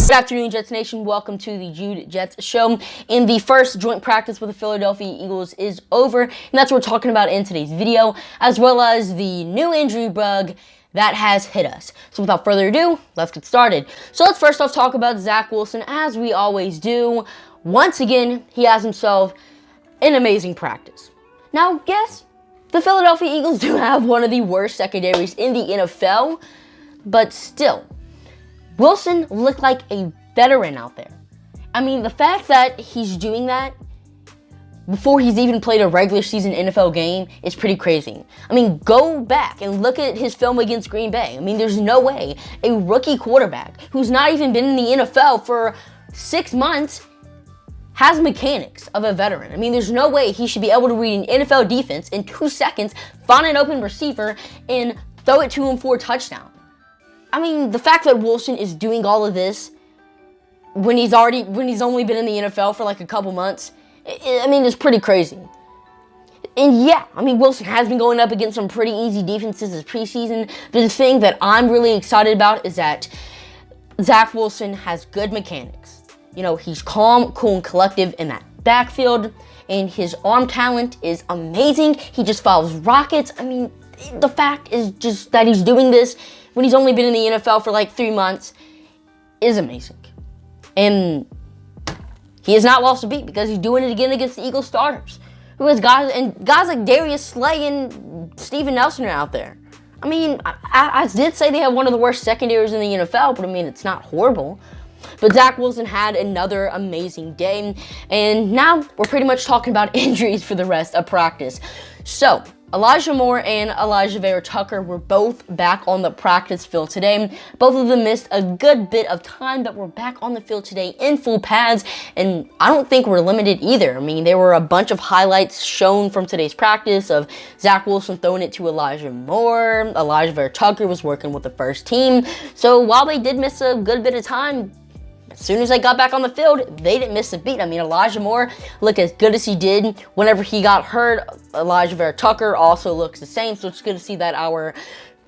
Good afternoon, Jets Nation. Welcome to the Jude Jets Show. And the first joint practice with the Philadelphia Eagles is over, and that's what we're talking about in today's video, as well as the new injury bug that has hit us. So without further ado, let's get started. So let's first off talk about Zack Wilson, as we always do. Once again, he has himself an amazing practice. Now, guess the Philadelphia Eagles do have one of the worst secondaries in the NFL, but still, Wilson looked like a veteran out there. I mean, the fact that he's doing that before he's even played a regular season NFL game is pretty crazy. I mean, go back and look at his film against Green Bay. I mean, there's no way a rookie quarterback who's not even been in the NFL for 6 months has mechanics of a veteran. I mean, there's no way he should be able to read an NFL defense in 2 seconds, find an open receiver, and throw it to him for a touchdown. I mean, the fact that Wilson is doing all of this when he's only been in the NFL for like a couple months, I mean, it's pretty crazy. And yeah, I mean, Wilson has been going up against some pretty easy defenses this preseason. But the thing that I'm really excited about is that Zack Wilson has good mechanics. You know, he's calm, cool, and collective in that backfield, and his arm talent is amazing. He just follows rockets. I mean, the fact is just that he's doing this when he's only been in the NFL for like 3 months is amazing. And he has not lost a beat because he's doing it again against the Eagles starters, who has guys like Darius Slay and Steven Nelson are out there. I mean, I did say they have one of the worst secondaries in the NFL, but I mean, it's not horrible. But Zack Wilson had another amazing day, and now we're pretty much talking about injuries for the rest of practice. So, Elijah Moore and Elijah Vera-Tucker were both back on the practice field today. Both of them missed a good bit of time, but were back on the field today in full pads, and I don't think we're limited either. I mean, there were a bunch of highlights shown from today's practice of Zack Wilson throwing it to Elijah Moore. Elijah Vera-Tucker was working with the first team. So while they did miss a good bit of time, as soon as they got back on the field, they didn't miss a beat. I mean, Elijah Moore looked as good as he did whenever he got hurt. Elijah Vera-Tucker also looks the same, so it's good to see that our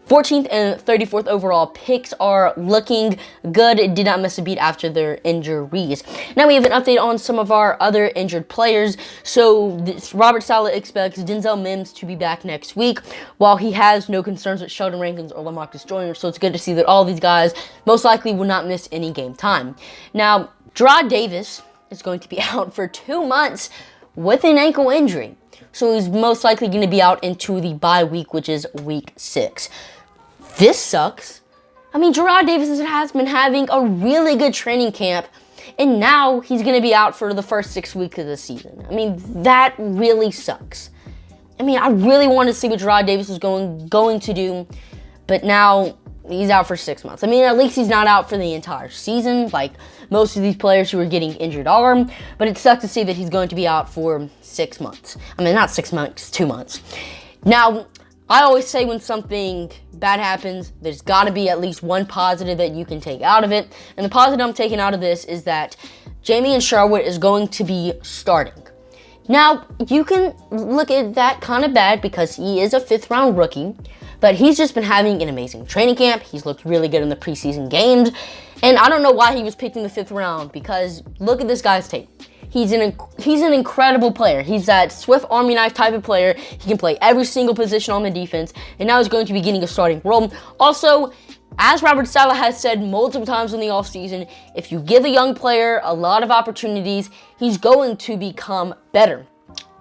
14th and 34th overall picks are looking good. It did not miss a beat after their injuries. Now we have an update on some of our other injured players. So Robert Saleh expects Denzel Mims to be back next week, while he has no concerns with Sheldon Rankins or LaMarcus Joyner. So it's good to see that all these guys most likely will not miss any game time. Now, Jarrad Davis is going to be out for 2 months with an ankle injury. So he's most likely going to be out into the bye week, which is week 6. This sucks. I mean, Jarrad Davis has been having a really good training camp, and now he's going to be out for the first 6 weeks of the season. I mean, that really sucks. I mean, I really want to see what Jarrad Davis is going to do, but now he's out for 6 months. I mean, at least he's not out for the entire season, like most of these players who are getting injured are, but it sucks to see that he's going to be out for 6 months. I mean, not 6 months, 2 months. Now, I always say when something bad happens, there's got to be at least one positive that you can take out of it. And the positive I'm taking out of this is that Jamien Sherwood is going to be starting. Now, you can look at that kind of bad because he is a 5th round rookie, but he's just been having an amazing training camp. He's looked really good in the preseason games. And I don't know why he was picked in the 5th round, because look at this guy's tape. He's an incredible player. He's that swift Army knife type of player. He can play every single position on the defense, and now he's going to be getting a starting role. Also, as Robert Saleh has said multiple times in the offseason, if you give a young player a lot of opportunities, he's going to become better.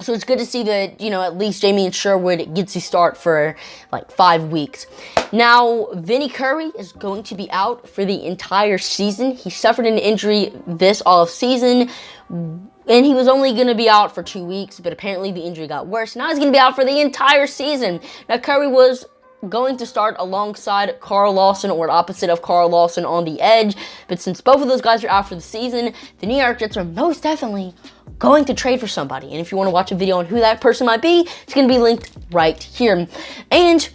So it's good to see that, you know, at least Jamien Sherwood gets a start for like 5 weeks. Now, Vinny Curry is going to be out for the entire season. He suffered an injury this offseason, and he was only going to be out for 2 weeks, but apparently the injury got worse. Now he's going to be out for the entire season. Now, Curry was going to start alongside Carl Lawson, or opposite of Carl Lawson, on the edge, but since both of those guys are out for the season, the New York Jets are most definitely going to trade for somebody. And if you want to watch a video on who that person might be, it's going to be linked right here. And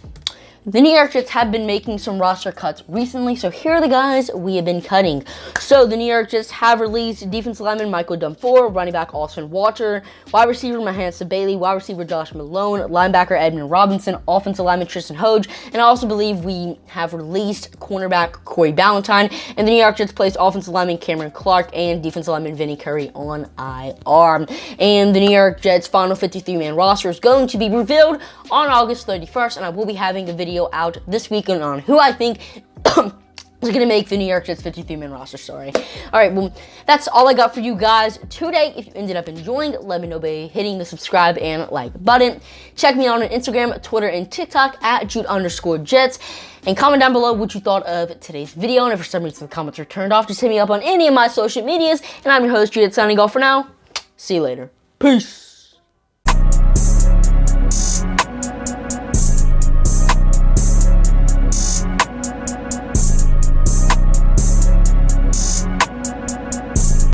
the New York Jets have been making some roster cuts recently, so here are the guys we have been cutting. So the New York Jets have released defensive lineman Michael Dunford, running back Austin Walter, wide receiver Mahansa Bailey, wide receiver Josh Malone, linebacker Edmund Robinson, offensive lineman Tristan Hoge, and I also believe we have released cornerback Corey Ballantyne, and the New York Jets placed offensive lineman Cameron Clark and defensive lineman Vinny Curry on IR. And the New York Jets' final 53-man roster is going to be revealed on August 31st, and I will be having a video out this weekend on who I think is going to make the New York Jets 53-man roster. Sorry. All right, well, that's all I got for you guys today. If you ended up enjoying, let me know by hitting the subscribe and like button. Check me out on Instagram, Twitter, and TikTok at Jude_Jets. And comment down below what you thought of today's video. And if for some reason the comments are turned off, just hit me up on any of my social medias. And I'm your host, Jude, signing off for now. See you later. Peace.